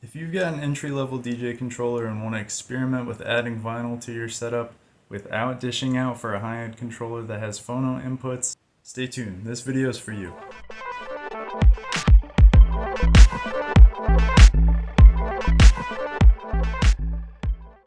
If you've got an entry-level DJ controller and want to experiment with adding vinyl to your setup without dishing out for a high-end controller that has phono inputs, stay tuned. This video is for you.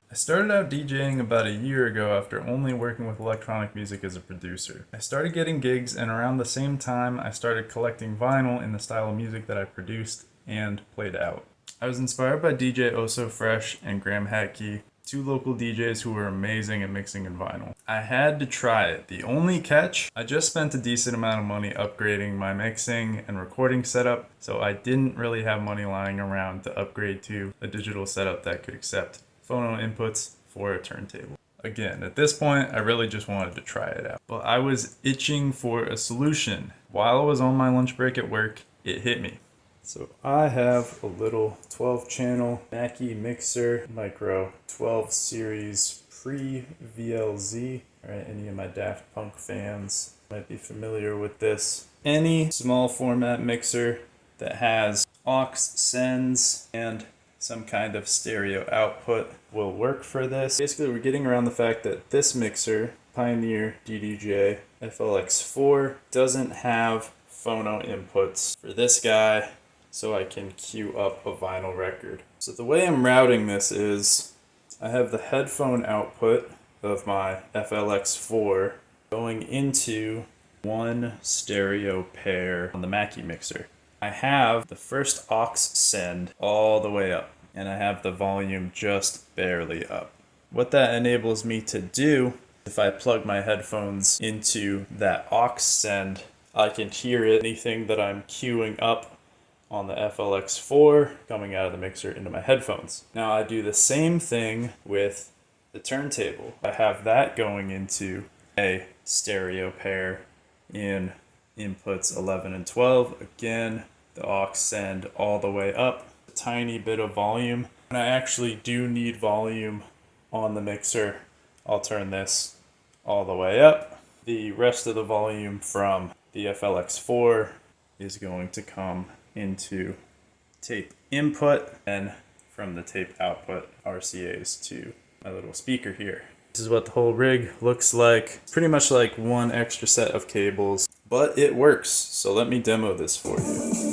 I started out DJing about a year ago after only working with electronic music as a producer. I started getting gigs, and around the same time I started collecting vinyl in the style of music that I produced and played out. I was inspired by DJ Oso Fresh and Graham Hatkey, two local DJs who were amazing at mixing in vinyl. I had to try it. The only catch, I just spent a decent amount of money upgrading my mixing and recording setup, so I didn't really have money lying around to upgrade to a digital setup that could accept phono inputs for a turntable. Again, at this point, I really just wanted to try it out. But I was itching for a solution. While I was on my lunch break at work, it hit me. So I have a little 12-channel Mackie mixer, micro 12 series pre-VLZ. Alright, any of my Daft Punk fans might be familiar with this. Any small format mixer that has aux sends and some kind of stereo output will work for this. Basically, we're getting around the fact that this mixer, Pioneer DDJ FLX4, doesn't have phono inputs for this guy, so I can queue up a vinyl record. So the way I'm routing this is, I have the headphone output of my FLX4 going into one stereo pair on the Mackie mixer. I have the first aux send all the way up, and I have the volume just barely up. What that enables me to do, if I plug my headphones into that aux send, I can hear it. Anything that I'm queuing up on the FLX4 coming out of the mixer into my headphones. Now I do the same thing with the turntable. I have that going into a stereo pair in inputs 11 and 12. Again, the aux send all the way up, a tiny bit of volume. And I actually do need volume on the mixer. I'll turn this all the way up. The rest of the volume from the FLX4 is going to come into tape input, and from the tape output, RCAs to my little speaker here. This is what the whole rig looks like. Pretty much like one extra set of cables, but it works. So let me demo this for you.